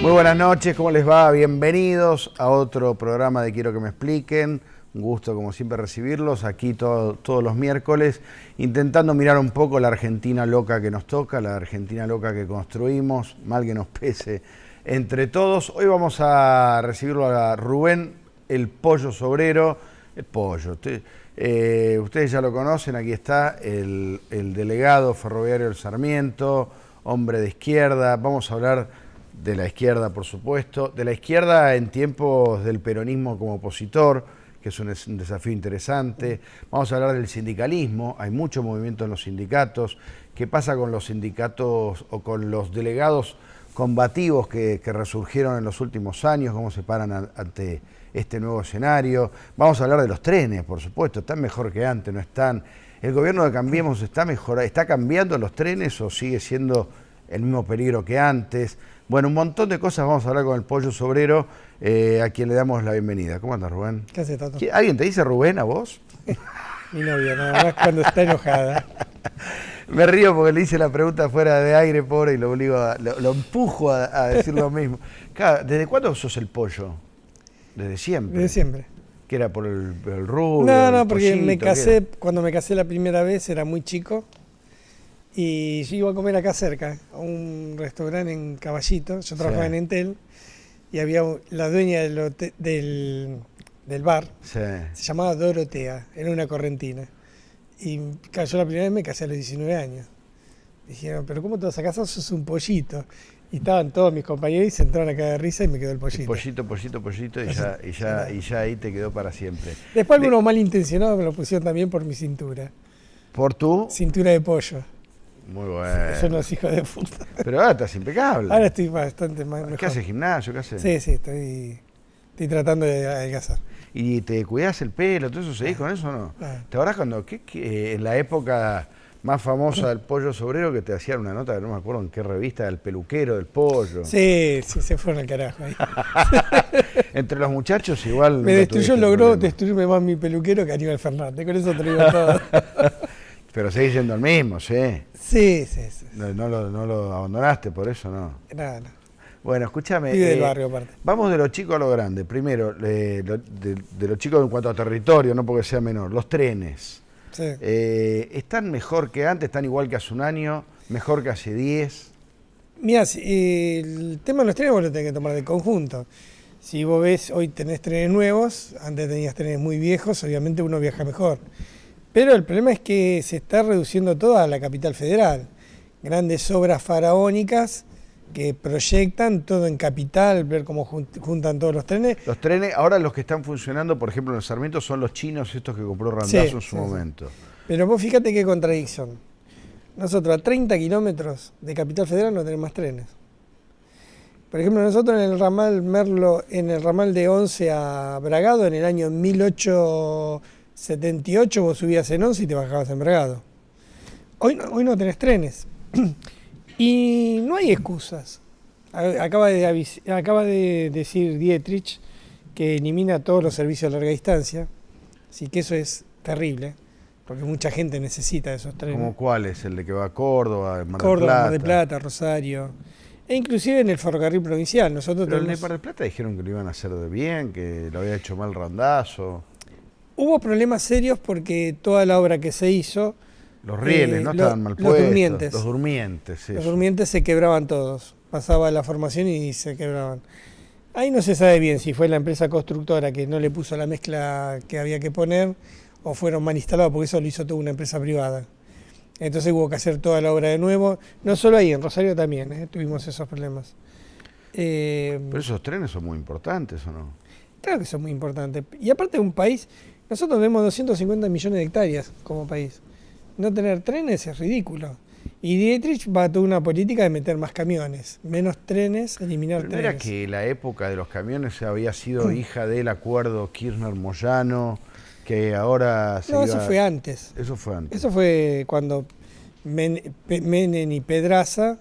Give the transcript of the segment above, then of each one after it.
Muy buenas noches, ¿cómo les va? Bienvenidos a otro programa de Quiero que me expliquen. Un gusto, como siempre, recibirlos aquí todos los miércoles, intentando mirar un poco la Argentina loca que nos toca, la Argentina loca que construimos, mal que nos pese entre todos. Hoy vamos a recibirlo a Rubén, el Pollo Sobrero. El Pollo, ustedes ya lo conocen, aquí está el delegado ferroviario del Sarmiento, hombre de izquierda. Vamos a hablar de la izquierda, por supuesto, de la izquierda en tiempos del peronismo como opositor, que es un desafío interesante. Vamos a hablar del sindicalismo, hay mucho movimiento en los sindicatos. ¿Qué pasa con los sindicatos o con los delegados combativos que resurgieron en los últimos años? ¿Cómo se paran ante este nuevo escenario? Vamos a hablar de los trenes, por supuesto, están mejor que antes, no están. ¿El gobierno de Cambiemos está cambiando los trenes o sigue siendo el mismo peligro que antes? Bueno, un montón de cosas vamos a hablar con el Pollo Sobrero, a quien le damos la bienvenida. ¿Cómo andas, Rubén? ¿Qué haces, Tato? ¿Alguien te dice Rubén a vos? Mi novia, nada más cuando está enojada. Me río porque le hice la pregunta fuera de aire, pobre, y lo obligo lo empujo a decir lo mismo. Claro, ¿desde cuándo sos el Pollo? ¿Desde siempre? Desde siempre. ¿Que era por el rubio? No, porque me casé, cuando me casé la primera vez era muy chico y yo iba a comer acá cerca, a un restaurante en Caballito. Yo trabajaba en Entel y había la dueña del bar, se llamaba Dorotea, era una correntina. Y yo la primera vez me casé a los 19 años. Dijeron, pero ¿cómo te vas a casar? Sos un pollito. Y estaban todos mis compañeros y se entraron acá de risa y me quedó el pollito. Pollito, y ya ahí te quedó para siempre. Después algunos malintencionados me lo pusieron también por mi cintura. ¿Por tu? Cintura de pollo. Muy bueno. Son los hijos de puta. Pero ahora estás impecable. Ahora estoy bastante más mejor. ¿Qué haces, gimnasio? ¿Qué haces? Sí, estoy tratando de adelgazar. ¿Y te cuidás el pelo? ¿Todo eso seguís con eso o no? ¿Te acordás cuando en la época más famosa del Pollo Sobrero que te hacían una nota, que no me acuerdo en qué revista, del peluquero del pollo? Sí, se fueron al carajo ahí. Entre los muchachos igual... Logró destruirme más mi peluquero que Aníbal Fernández, con eso te lo digo todo. Pero seguís yendo al mismo, ¿sí? Sí. No lo abandonaste por eso, ¿no? No. Bueno, escúchame. Vive del barrio, aparte. Vamos de lo chico a lo grande. Primero, de lo chico en cuanto a territorio, no porque sea menor. Los trenes. Sí. ¿Están mejor que antes? ¿Están igual que hace un año? ¿Mejor que hace 10? Mirá, el tema de los trenes vos lo tenés que tomar de conjunto. Si vos ves, hoy tenés trenes nuevos, antes tenías trenes muy viejos, obviamente uno viaja mejor. Pero el problema es que se está reduciendo todo a la capital federal. Grandes obras faraónicas que proyectan todo en capital, ver cómo juntan todos los trenes. Los trenes, ahora los que están funcionando, por ejemplo, en el Sarmiento, son los chinos estos que compró Randazzo en su momento. Pero vos fíjate qué contradicción. Nosotros a 30 kilómetros de Capital Federal no tenemos más trenes. Por ejemplo, nosotros en el ramal Merlo, en el ramal de Once a Bragado, en el año 1878 vos subías en Once y te bajabas en Bragado. Hoy no tenés trenes. Y no hay excusas. Acaba de decir Dietrich que elimina todos los servicios de larga distancia. Así que eso es terrible, porque mucha gente necesita esos trenes. ¿Cómo cuál es? ¿El de que va a Córdoba, Mar del Plata, Rosario? E inclusive en el ferrocarril provincial. Pero en el Mar del Plata dijeron que lo iban a hacer de bien, que lo había hecho mal Randazzo. Hubo problemas serios porque toda la obra que se hizo... Los rieles no estaban mal puestos. Los durmientes, sí. Los durmientes se quebraban todos. Pasaba la formación y se quebraban. Ahí no se sabe bien si fue la empresa constructora que no le puso la mezcla que había que poner o fueron mal instalados, porque eso lo hizo toda una empresa privada. Entonces hubo que hacer toda la obra de nuevo. No solo ahí, en Rosario también tuvimos esos problemas. Pero esos trenes son muy importantes, ¿o no? Claro que son muy importantes. Y aparte de un país, nosotros tenemos 250 millones de hectáreas como país. No tener trenes es ridículo. Y Dietrich va a toda una política de meter más camiones, menos trenes, eliminar trenes. ¿No era que la época de los camiones había sido hija del acuerdo Kirchner-Moyano, que ahora se eso fue antes. Eso fue antes. Eso fue cuando Menem y Pedraza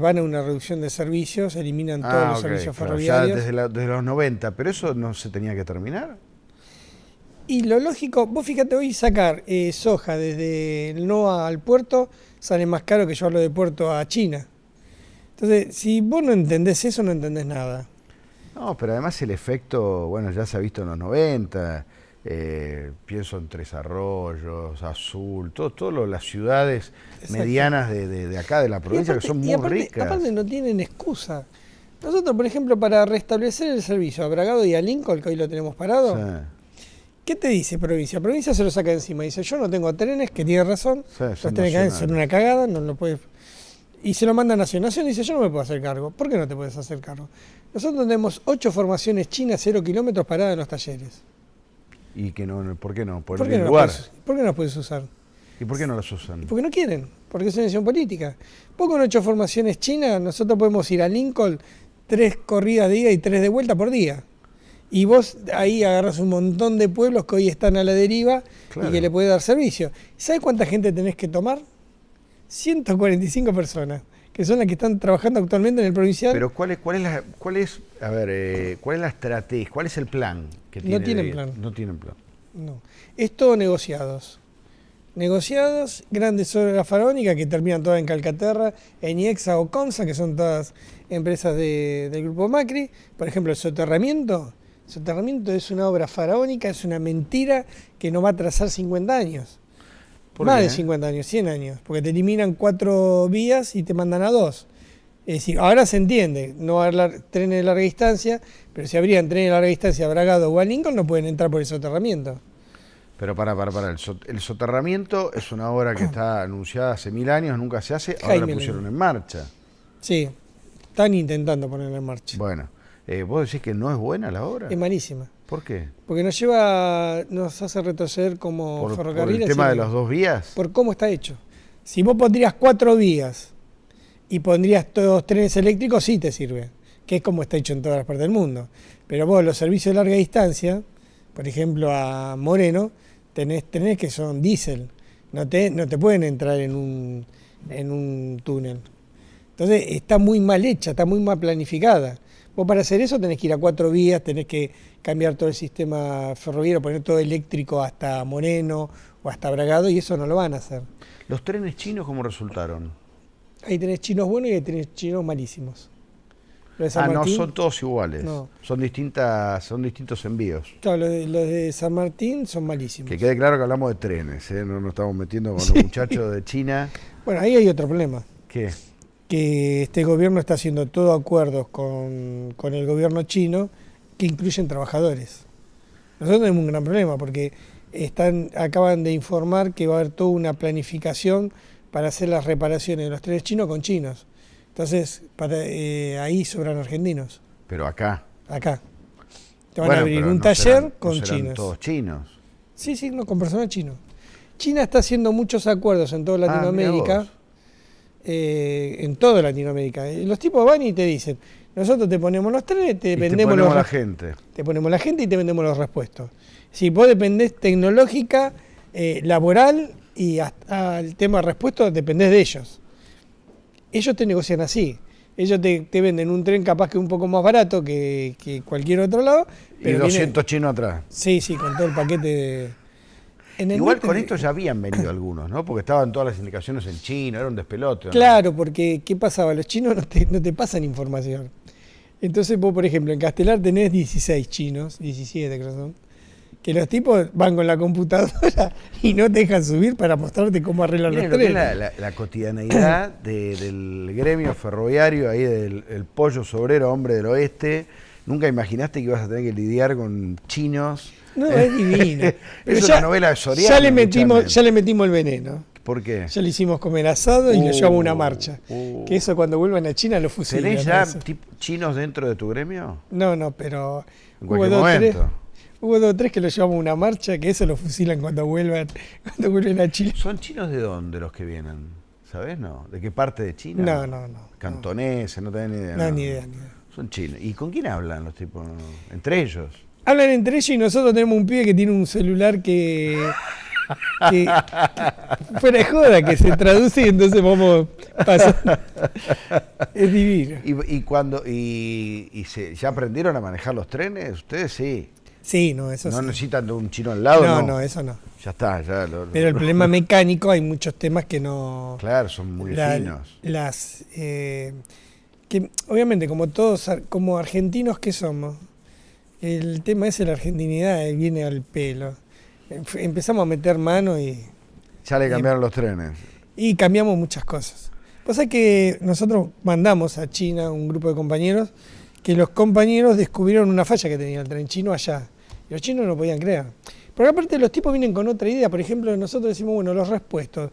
van a una reducción de servicios, eliminan todos los servicios ferroviarios. Ya desde los 90, pero eso no se tenía que terminar. Y lo lógico, vos fíjate, hoy sacar soja desde el NOA al puerto sale más caro que llevarlo de puerto a China. Entonces, si vos no entendés eso, no entendés nada. No, pero además el efecto, bueno, ya se ha visto en los 90, pienso en Tres Arroyos, Azul, las ciudades medianas de acá, de la provincia, que son muy ricas. Aparte no tienen excusa. Nosotros, por ejemplo, para restablecer el servicio a Bragado y a Lincoln, que hoy lo tenemos parado, sí. ¿Qué te dice provincia? Provincia se lo saca de encima. Dice, yo no tengo trenes, que tiene razón, sí, los trenes son una cagada, no lo puedes... Y se lo manda a Nación. Nación dice, yo no me puedo hacer cargo. ¿Por qué no te puedes hacer cargo? Nosotros tenemos 8 formaciones chinas, 0 kilómetros paradas en los talleres. ¿Y que no? ¿Por qué no? ¿Por qué no lugar? ¿Por qué no las puedes usar? ¿Y por qué no las usan? Porque no quieren, porque es una decisión política. Vos con 8 formaciones chinas, nosotros podemos ir a Lincoln 3 corridas de ida y 3 de vuelta por día. Y vos ahí agarras un montón de pueblos que hoy están a la deriva, claro, y que le puede dar servicio. ¿Sabés cuánta gente tenés que tomar? 145 personas, que son las que están trabajando actualmente en el provincial. Pero ¿cuál es la estrategia? ¿Cuál es el plan que tiene? No tienen plan. No tienen plan. No. Es todo negociados. Negociados, grandes obras faraónicas que terminan todas en Calcaterra, en IEXA o CONSA, que son todas empresas del grupo Macri. Por ejemplo, el soterramiento. El soterramiento es una obra faraónica, es una mentira que no va a trazar 50 años. Más de 50 años, 100 años, porque te eliminan 4 vías y te mandan a 2. Es decir, ahora se entiende, no va a haber trenes de larga distancia, pero si habrían trenes de larga distancia a Bragado o a Lincoln, no pueden entrar por el soterramiento. Pero el soterramiento es una obra que está anunciada hace 1000 años, nunca se hace, ahora la pusieron en marcha. Sí, están intentando ponerla en marcha. Bueno, ¿vos decís que no es buena la obra? Es malísima. ¿Por qué? Porque nos hace retroceder como ferrocarril. ¿Por el tema de las 2 vías? Por cómo está hecho. Si vos pondrías 4 vías y pondrías todos trenes eléctricos, sí te sirve, que es como está hecho en todas las partes del mundo. Pero vos, los servicios de larga distancia, por ejemplo a Moreno, tenés trenes que son diésel, no te pueden entrar en un túnel. Entonces está muy mal hecha, está muy mal planificada. Vos para hacer eso tenés que ir a 4 vías, tenés que cambiar todo el sistema ferroviario, poner todo eléctrico hasta Moreno o hasta Bragado, y eso no lo van a hacer. ¿Los trenes chinos cómo resultaron? Hay trenes chinos buenos y hay trenes chinos malísimos. No son todos iguales, no. Son distintos envíos. Claro, los de San Martín son malísimos. Que quede claro que hablamos de trenes, no nos estamos metiendo con los muchachos de China. Bueno, ahí hay otro problema. ¿Qué? Que este gobierno está haciendo todo acuerdos con el gobierno chino que incluyen trabajadores. Nosotros tenemos un gran problema porque acaban de informar que va a haber toda una planificación para hacer las reparaciones de los trenes chinos con chinos. Entonces, ahí sobran argentinos. Pero acá. Acá. Te van a abrir un taller con chinos. ¿Todos chinos? Sí, no, con personal chino. China está haciendo muchos acuerdos en toda Latinoamérica. En toda Latinoamérica. Los tipos van y te dicen, nosotros te ponemos los trenes, te vendemos la gente. Te ponemos la gente y te vendemos los repuestos. Si vos dependés tecnológica, laboral y hasta el tema de repuestos, dependés de ellos. Ellos te negocian así. Ellos te venden un tren capaz que un poco más barato que cualquier otro lado. Pero y 200 chinos atrás. Sí, con todo el paquete de... Igual con esto ya habían venido algunos, ¿no? Porque estaban todas las indicaciones en chino, era un despelote. Claro, porque ¿qué pasaba? Los chinos no te pasan información. Entonces vos, por ejemplo, en Castelar tenés 16 chinos, 17 creo son, que los tipos van con la computadora y no te dejan subir para mostrarte cómo arreglan los trenes. La cotidianeidad del gremio ferroviario, ahí del pollo sobrero hombre del oeste. Nunca imaginaste que ibas a tener que lidiar con chinos. No, es divino. Es una novela de Soriano. Ya le metimos el veneno. ¿Por qué? Ya le hicimos comer asado y lo llevamos a una marcha. Que eso cuando vuelvan a China lo fusilan. ¿Tenés ya chinos dentro de tu gremio? No, pero en cualquier momento. Hubo 2 o 3 que lo llevamos a una marcha, que eso lo fusilan cuando vuelven a Chile. ¿Son chinos de dónde los que vienen? ¿Sabés, no? ¿De qué parte de China? No. Cantoneses, no tenés ni idea. No, ni idea. Son chinos. ¿Y con quién hablan los tipos? ¿Entre ellos? Hablan entre ellos y nosotros tenemos un pibe que tiene un celular que fuera de joda, que se traduce y entonces vamos pasando. Es divino. ¿Ya aprendieron a manejar los trenes? Ustedes sí. Sí, no, eso ¿No sí. necesitan de un chino al lado? No, eso no. Ya está. Pero el problema mecánico, hay muchos temas que no... Claro, son muy finos. que obviamente como todos, como argentinos que somos, el tema es la argentinidad, viene al pelo. Empezamos a meter mano y... Ya le cambiaron los trenes. Y cambiamos muchas cosas. Pasa que nosotros mandamos a China un grupo de compañeros, que los compañeros descubrieron una falla que tenía el tren chino allá. Y los chinos no lo podían creer. Pero aparte los tipos vienen con otra idea. Por ejemplo, nosotros decimos, bueno, los repuestos.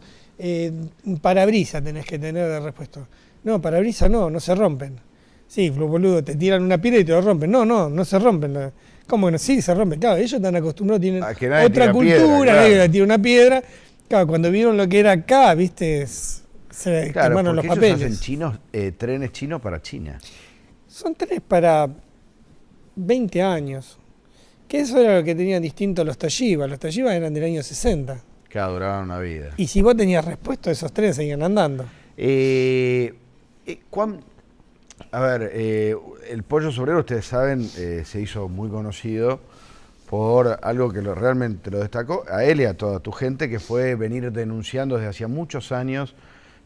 Parabrisas tenés que tener de repuesto. No, parabrisas no se rompen. Sí, los boludos te tiran una piedra y te lo rompen. No se rompen. ¿Cómo que no? Sí, se rompen. Claro, ellos están acostumbrados, tienen otra cultura, nadie tira una piedra. Claro, cuando vieron lo que era acá, viste, se quemaron los papeles. Ellos hacen trenes chinos para China. Son trenes para 20 años. Que eso era lo que tenían distinto los Toshiba. Los Toshiba eran del año 60. Que duraban una vida. Y si vos tenías repuesto, esos trenes seguían andando. A ver, el Pollo Sobrero, ustedes saben, se hizo muy conocido por algo que realmente lo destacó a él y a toda tu gente, que fue venir denunciando desde hacía muchos años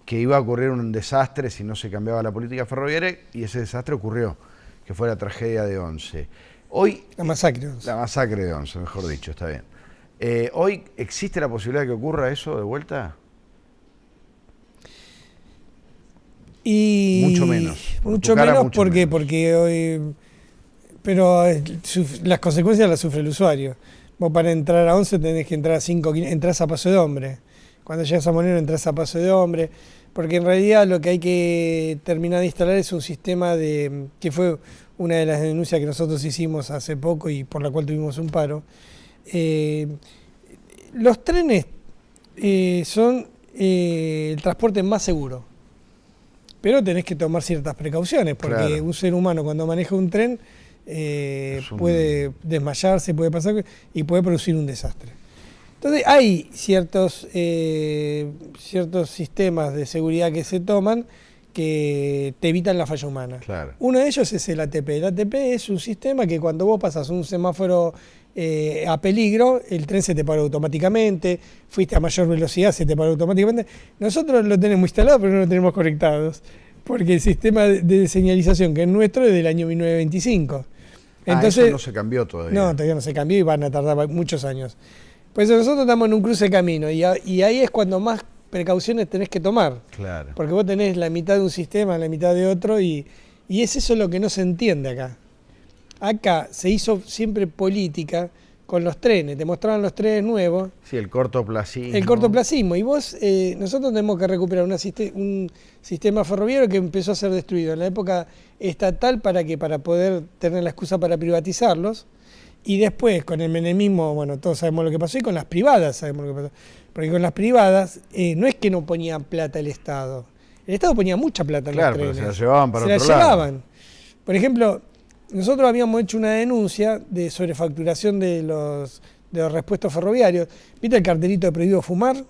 que iba a ocurrir un desastre si no se cambiaba la política ferroviaria, y ese desastre ocurrió, que fue la tragedia de Once. Hoy, la masacre de Once, mejor dicho, está bien. ¿Hoy existe la posibilidad de que ocurra eso de vuelta? Y mucho menos. Porque hoy... Pero las consecuencias las sufre el usuario. Vos para entrar a 11 tenés que entrar a 5 kilómetros, entras a Paso de Hombre. Cuando llegas a Monero entras a Paso de Hombre. Porque en realidad lo que hay que terminar de instalar es un sistema que fue una de las denuncias que nosotros hicimos hace poco y por la cual tuvimos un paro. Los trenes son el transporte más seguro. Pero tenés que tomar ciertas precauciones, porque un ser humano cuando maneja un tren puede desmayarse, puede pasar y puede producir un desastre. Entonces hay ciertos sistemas de seguridad que se toman que te evitan la falla humana. Claro. Uno de ellos es el ATP. El ATP es un sistema que cuando vos pasas un semáforo a peligro, el tren se te para automáticamente, fuiste a mayor velocidad, se te para automáticamente. Nosotros lo tenemos instalado, pero no lo tenemos conectados, porque el sistema de señalización que es nuestro es del año 1925. Entonces, eso no se cambió todavía. No, todavía no se cambió y van a tardar muchos años. Pues nosotros estamos en un cruce de camino y ahí es cuando más precauciones tenés que tomar. Claro. Porque vos tenés la mitad de un sistema, la mitad de otro y es eso lo que no se entiende acá. Acá se hizo siempre política con los trenes, te mostraban los trenes nuevos. Sí, el cortoplacismo. El cortoplacismo. Y nosotros tenemos que recuperar un sistema ferroviario que empezó a ser destruido en la época estatal para poder tener la excusa para privatizarlos. Y después, con el menemismo, bueno, todos sabemos lo que pasó, y con las privadas sabemos lo que pasó. Porque con las privadas no es que no ponían plata el Estado. El Estado ponía mucha plata en los trenes. Claro, pero se la llevaban para otro lado. Se la llevaban. Por ejemplo, nosotros habíamos hecho una denuncia de sobrefacturación de los repuestos ferroviarios. ¿Viste el cartelito de prohibido fumar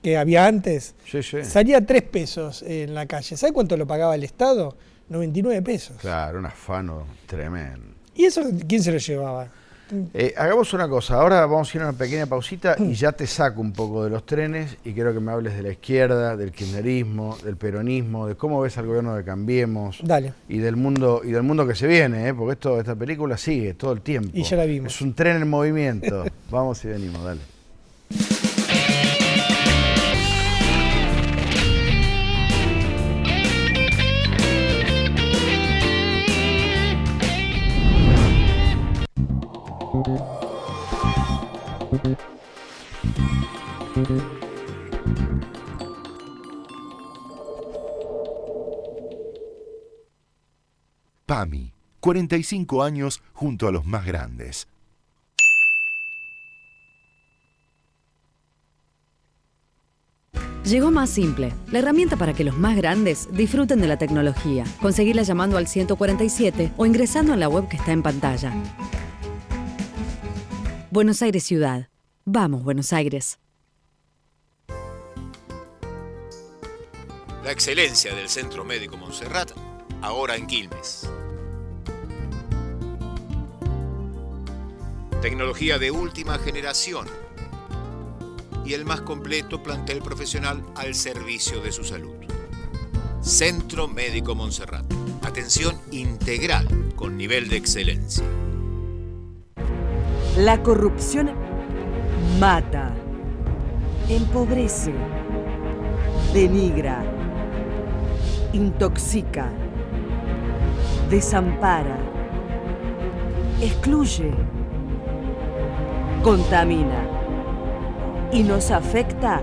que había antes? Sí, sí. Salía 3 pesos en la calle. ¿Sabe cuánto lo pagaba el Estado? 99 pesos. Claro, un afano tremendo. ¿Y eso quién se lo llevaba? Hagamos una cosa, ahora vamos a ir a una pequeña pausita y ya te saco un poco de los trenes y quiero que me hables de la izquierda, del kirchnerismo, del peronismo, de cómo ves al gobierno de Cambiemos. Dale. Y del mundo que se viene, porque esta película sigue todo el tiempo. Y ya la vimos. Es un tren en movimiento. Vamos y venimos, dale. PAMI, 45 años junto a los más grandes. Llegó Más Simple, la herramienta para que los más grandes disfruten de la tecnología. Conseguirla llamando al 147 o ingresando en la web que está en pantalla. Buenos Aires Ciudad. Vamos, Buenos Aires. La excelencia del Centro Médico Montserrat, ahora en Quilmes. Tecnología de última generación y el más completo plantel profesional al servicio de su salud. Centro Médico Montserrat. Atención integral con nivel de excelencia. La corrupción mata, empobrece, denigra, intoxica, desampara, excluye, contamina y nos afecta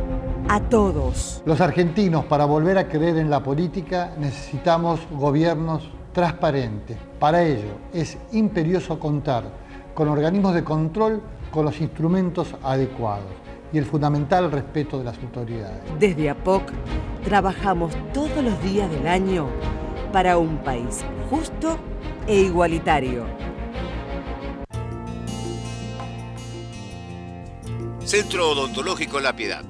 a todos. Los argentinos, para volver a creer en la política, necesitamos gobiernos transparentes. Para ello, es imperioso contar con organismos de control con los instrumentos adecuados y el fundamental respeto de las autoridades. Desde APOC trabajamos todos los días del año para un país justo e igualitario. Centro Odontológico La Piedad.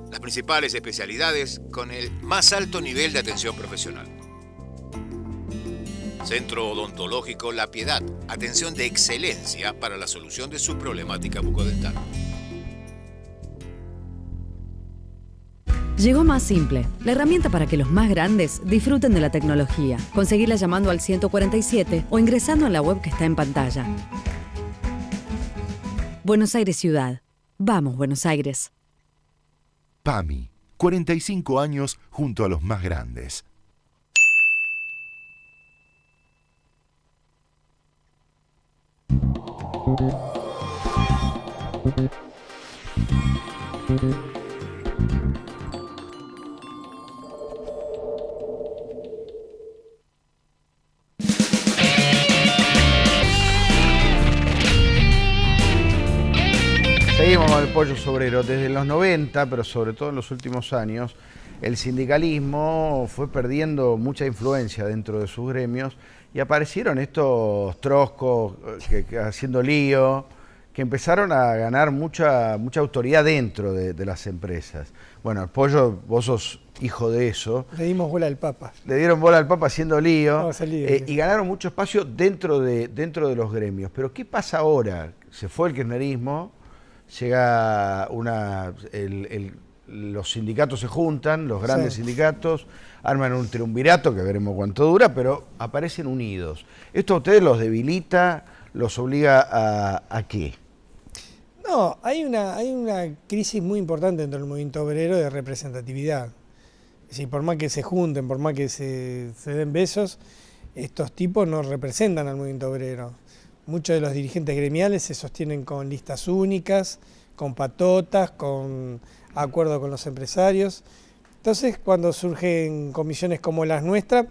Las principales especialidades con el más alto nivel de atención profesional. Centro Odontológico La Piedad. Atención de excelencia para la solución de su problemática bucodental. Llegó Más Simple, la herramienta para que los más grandes disfruten de la tecnología. Conseguirla llamando al 147 o ingresando en la web que está en pantalla. Buenos Aires Ciudad. Vamos, Buenos Aires. PAMI, 45 años junto a los más grandes. Seguimos con el Pollo Sobrero. Desde los 90, pero sobre todo en los últimos años, el sindicalismo fue perdiendo mucha influencia dentro de sus gremios y aparecieron estos troscos que haciendo lío, que empezaron a ganar mucha autoridad dentro de las empresas. Bueno, el Pollo, vos sos hijo de eso. Le dimos bola al Papa. Le dieron bola al Papa haciendo lío Y ganaron mucho espacio dentro de los gremios. Pero ¿qué pasa ahora? Se fue el kirchnerismo, llega los sindicatos se juntan, los grandes sindicatos, arman un triunvirato que veremos cuánto dura, pero aparecen unidos. ¿Esto a ustedes los debilita, los obliga a qué? No, hay una crisis muy importante dentro del movimiento obrero de representatividad. Es decir, por más que se junten, por más que se den besos, estos tipos no representan al movimiento obrero. Muchos de los dirigentes gremiales se sostienen con listas únicas, con patotas, con acuerdos con los empresarios. Entonces, cuando surgen comisiones como las nuestras,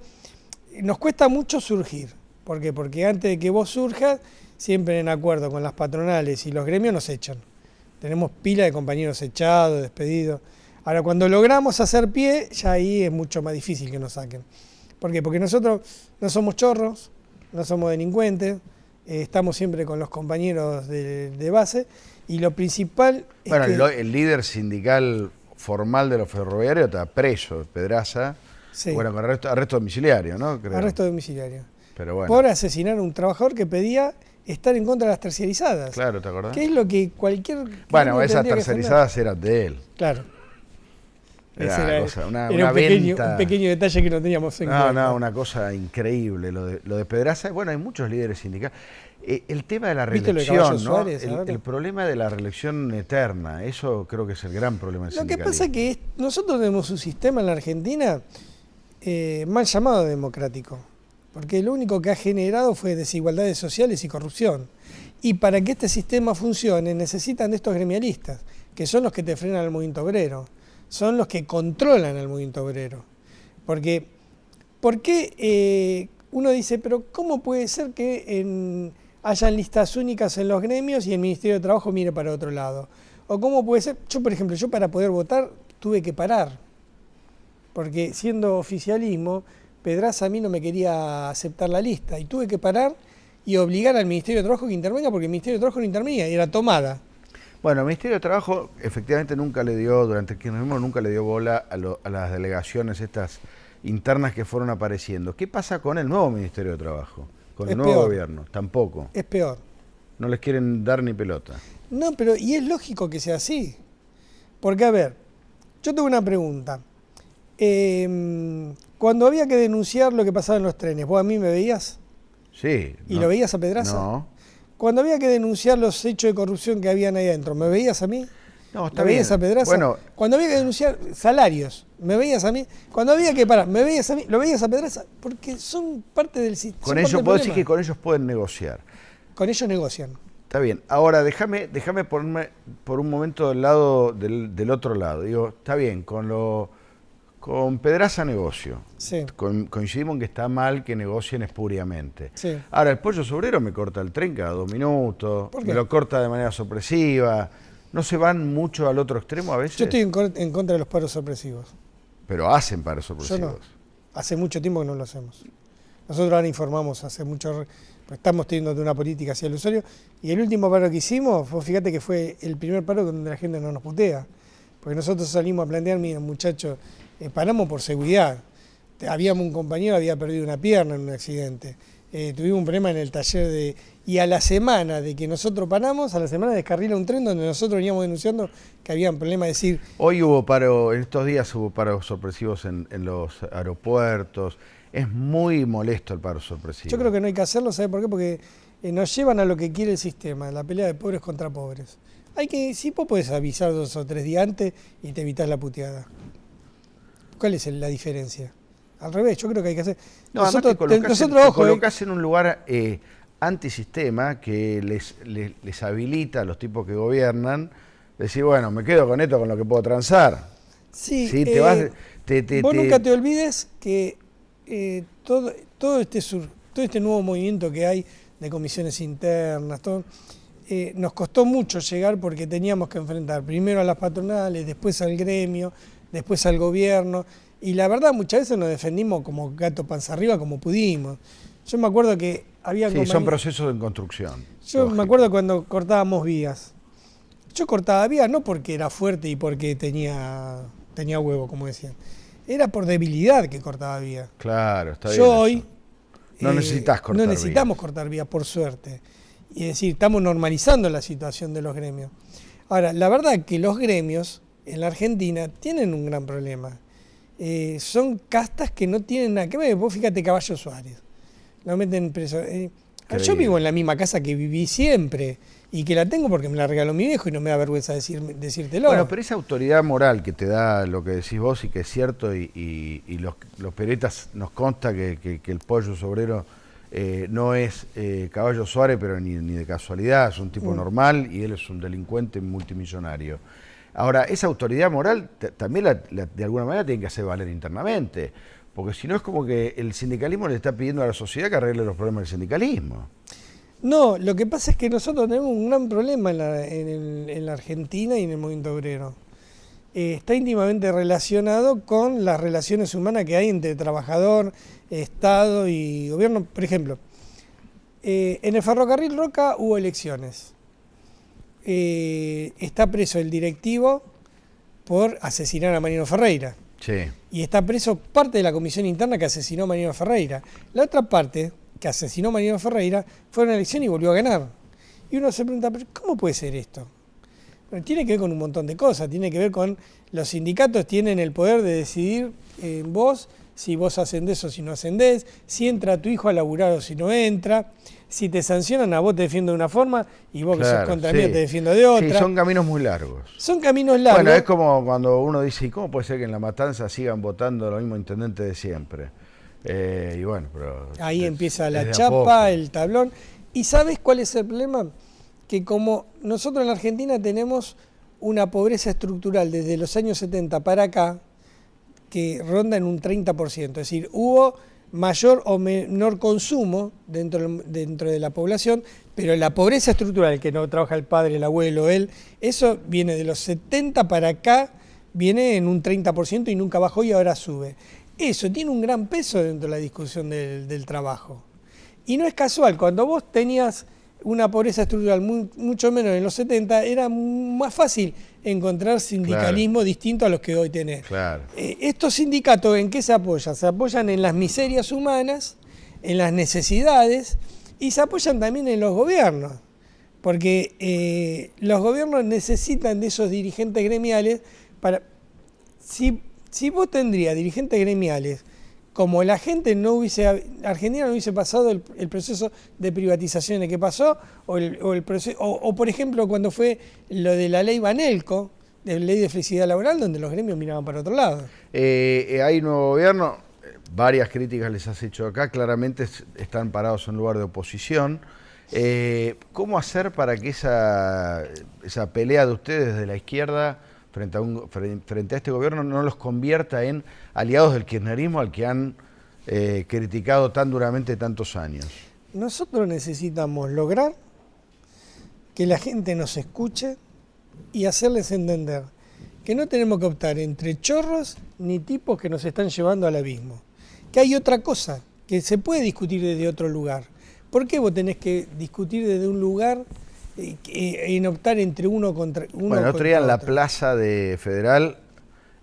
nos cuesta mucho surgir. ¿Por qué? Porque antes de que vos surjas, siempre en acuerdo con las patronales y los gremios nos echan. Tenemos pila de compañeros echados, despedidos. Ahora, cuando logramos hacer pie, ya ahí es mucho más difícil que nos saquen. ¿Por qué? Porque nosotros no somos chorros, no somos delincuentes, estamos siempre con los compañeros de base y lo principal es bueno, que... el líder sindical formal de los ferroviarios está preso, Pedraza, bueno, con arresto domiciliario, ¿no? Creo. Arresto domiciliario. Pero bueno. Por asesinar a un trabajador que pedía estar en contra de las terciarizadas. Claro, ¿te acordás? Que es lo que cualquier... Bueno, esas terciarizadas eran de él. Claro. Era un pequeño detalle que no teníamos en cuenta. No, una cosa increíble lo de Pedraza. Bueno, hay muchos líderes sindicales. El tema de la reelección, ¿no? Suárez, el problema de la reelección eterna, eso creo que es el gran problema del sindicalismo. Lo que pasa es que nosotros tenemos un sistema en la Argentina mal llamado democrático, porque lo único que ha generado fue desigualdades sociales y corrupción. Y para que este sistema funcione necesitan de estos gremialistas, que son los que te frenan al movimiento obrero. Son los que controlan al movimiento obrero. Porque, ¿por qué uno dice, pero cómo puede ser que hayan listas únicas en los gremios y el Ministerio de Trabajo mire para otro lado? O cómo puede ser, por ejemplo, yo para poder votar tuve que parar. Porque siendo oficialismo, Pedraza a mí no me quería aceptar la lista. Y tuve que parar y obligar al Ministerio de Trabajo que intervenga, porque el Ministerio de Trabajo no intervenía, y era tomada. Bueno, el Ministerio de Trabajo efectivamente durante el kirchnerismo nunca le dio bola a las delegaciones estas internas que fueron apareciendo. ¿Qué pasa con el nuevo Ministerio de Trabajo? Con el nuevo gobierno, tampoco. Es peor. No les quieren dar ni pelota. No, pero y es lógico que sea así. Porque, a ver, yo tengo una pregunta. Cuando había que denunciar lo que pasaba en los trenes, ¿vos a mí me veías? Sí. ¿Y lo veías a Pedraza? No. Cuando había que denunciar los hechos de corrupción que habían ahí adentro, ¿me veías a mí? No, está ¿Me bien. veías a Pedraza? Bueno, cuando había que denunciar salarios, ¿me veías a mí? Cuando había que parar, ¿me veías a mí? ¿Lo veías a Pedraza? Porque son parte del sistema. con ellos, puedo decir que con ellos pueden negociar. Con ellos negocian. Está bien. Ahora, déjame ponerme por un momento del lado del otro lado. Digo, está bien, con Pedraza negocio. Sí. Coincidimos en que está mal que negocien espuriamente. Sí. Ahora, el pollo sobrero me corta el tren cada 2 minutos, ¿Por qué? me lo corta de manera sorpresiva. ¿No se van mucho al otro extremo a veces? Yo estoy en contra de los paros sorpresivos. Pero hacen paros sorpresivos. Yo no. Hace mucho tiempo que no lo hacemos. Nosotros ahora informamos hace mucho, pues estamos teniendo una política hacia el usuario, y el último paro que hicimos, fíjate que fue el primer paro donde la gente no nos putea. Porque nosotros salimos a plantear, mira, muchachos, paramos por seguridad. Habíamos un compañero, había perdido una pierna en un accidente. Tuvimos un problema en el taller y a la semana de que nosotros paramos, a la semana descarrila un tren donde nosotros veníamos denunciando que había un problema, es decir... Hoy hubo paro, en estos días hubo paros sorpresivos en los aeropuertos. Es muy molesto el paro sorpresivo. Yo creo que no hay que hacerlo, ¿sabes por qué? Porque nos llevan a lo que quiere el sistema, la pelea de pobres contra pobres. Si vos podés avisar 2 o 3 días antes y te evitás la puteada. ¿Cuál es la diferencia? Al revés, yo creo que hay que hacer... No, nosotros te colocás en un lugar antisistema que les habilita a los tipos que gobiernan, decir, bueno, me quedo con esto, con lo que puedo transar. Sí, vos nunca te olvides que todo este nuevo movimiento que hay de comisiones internas, nos costó mucho llegar porque teníamos que enfrentar primero a las patronales, después al gremio, después al gobierno, y la verdad muchas veces nos defendimos como gato panza arriba como pudimos. Yo me acuerdo que había... Sí, son procesos en construcción. Yo lógico. me acuerdo cuando cortábamos vías. Yo cortaba vías no porque era fuerte y porque tenía huevo, como decían. Era por debilidad que cortaba vías. Claro, está bien. Yo hoy... No necesitas cortar vías. No necesitamos cortar vías, por suerte. Y es decir, estamos normalizando la situación de los gremios. Ahora, la verdad que los gremios en la Argentina tienen un gran problema. Son castas que no tienen nada que ver. Vos fíjate Caballo Suárez. Lo meten preso. Yo vivo en la misma casa que viví siempre y que la tengo porque me la regaló mi viejo y no me da vergüenza decírtelo. Bueno, pero esa autoridad moral que te da lo que decís vos y que es cierto y los peretas nos consta que el pollo sobrero no es Caballo Suárez, pero ni de casualidad, es un tipo normal y él es un delincuente multimillonario. Ahora, esa autoridad moral también de alguna manera tiene que hacer valer internamente, porque si no es como que el sindicalismo le está pidiendo a la sociedad que arregle los problemas del sindicalismo. No, lo que pasa es que nosotros tenemos un gran problema en la Argentina y en el movimiento obrero. Está íntimamente relacionado con las relaciones humanas que hay entre trabajador, Estado y gobierno. Por ejemplo, en el ferrocarril Roca hubo elecciones. Está preso el directivo por asesinar a Mariano Ferreira. Sí. Y está preso parte de la comisión interna que asesinó a Mariano Ferreira. La otra parte, que asesinó a Mariano Ferreira, fue a una elección y volvió a ganar. Y uno se pregunta, ¿pero cómo puede ser esto? Bueno, tiene que ver con un montón de cosas. Tiene que ver con los sindicatos tienen el poder de decidir en vos, si vos ascendés o si no ascendés, si entra tu hijo a laburar o si no entra. Si te sancionan, a vos te defiendo de una forma y vos que sos contra mí te defiendo de otra. Sí, son caminos muy largos. Son caminos largos. Bueno, es como cuando uno dice, ¿y cómo puede ser que en La Matanza sigan votando los mismos intendentes de siempre? Y bueno, pero... Ahí empieza la chapa, el tablón. ¿Y sabes cuál es el problema? Que como nosotros en la Argentina tenemos una pobreza estructural desde los años 70 para acá, que ronda en un 30%. Es decir, hubo mayor o menor consumo dentro de la población, pero la pobreza estructural, que no trabaja el padre, el abuelo, él, eso viene de los 70 para acá, viene en un 30% y nunca bajó y ahora sube. Eso tiene un gran peso dentro de la discusión del trabajo. Y no es casual, cuando vos tenías una pobreza estructural mucho menos en los 70, era más fácil encontrar sindicalismo distinto a los que hoy tenés. Claro. Estos sindicatos, ¿en qué se apoyan? Se apoyan en las miserias humanas, en las necesidades, y se apoyan también en los gobiernos. Porque los gobiernos necesitan de esos dirigentes gremiales para... Si vos tendrías dirigentes gremiales como la gente Argentina no hubiese pasado el proceso de privatizaciones que pasó, o por ejemplo cuando fue lo de la ley Banelco, de ley de flexibilidad laboral, donde los gremios miraban para otro lado. Hay un nuevo gobierno, varias críticas les has hecho acá, claramente están parados en lugar de oposición. ¿Cómo hacer para que esa pelea de ustedes de la izquierda frente a este gobierno no los convierta en aliados del kirchnerismo al que han criticado tan duramente tantos años? Nosotros necesitamos lograr que la gente nos escuche y hacerles entender que no tenemos que optar entre chorros ni tipos que nos están llevando al abismo. Que hay otra cosa, que se puede discutir desde otro lugar. ¿Por qué vos tenés que discutir desde un lugar en optar entre uno contra uno? Bueno, el otro día en la plaza de Federal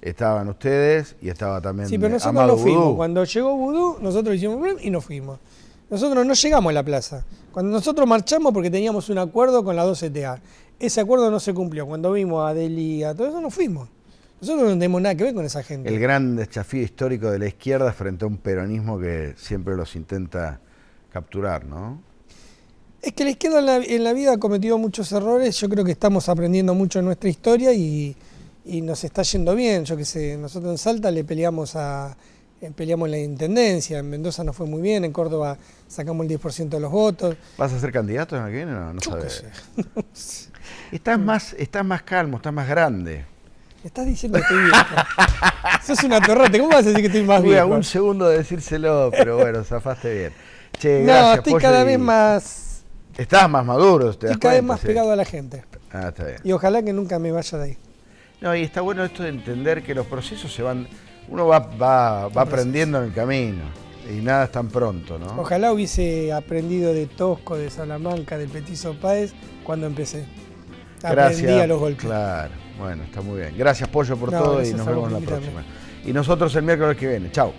estaban ustedes y estaba también sí, pero nosotros Amado no fuimos. Vudú. Cuando llegó Vudú, nosotros hicimos y nos fuimos. Nosotros no llegamos a la plaza. Cuando nosotros marchamos porque teníamos un acuerdo con la 2CTA. Ese acuerdo no se cumplió. Cuando vimos a Deli, a todo eso, nos fuimos. Nosotros no tenemos nada que ver con esa gente. El gran desafío histórico de la izquierda frente a un peronismo que siempre los intenta capturar, ¿no? Es que la izquierda en la vida ha cometido muchos errores. Yo creo que estamos aprendiendo mucho en nuestra historia y nos está yendo bien. Yo qué sé, nosotros en Salta le peleamos en la intendencia, en Mendoza nos fue muy bien, en Córdoba sacamos el 10% de los votos. ¿Vas a ser candidato en aquel? No Yo sabes. qué sé. Estás más calmo, estás más grande. Me estás diciendo que estoy viejo. Sos una torrate, ¿cómo vas a decir que estoy más Tuve viejo? un segundo de decírselo, pero bueno, zafaste bien. Che, No, gracias, estoy Pollo, cada y vez más... Estás más maduro, te das Estoy cada vez cuenta, más sí. pegado a la gente. Ah, está bien. Y ojalá que nunca me vaya de ahí. No, y está bueno esto de entender que los procesos se van... Uno va aprendiendo en el camino y nada es tan pronto, ¿no? Ojalá hubiese aprendido de Tosco, de Salamanca, del Petizo Páez cuando empecé. Aprendí a los golpes. Claro, bueno, está muy bien. Gracias, Pollo, por No, todo y gracias nos a vos vemos la por invitarme. próxima. Y nosotros el miércoles que viene. Chao.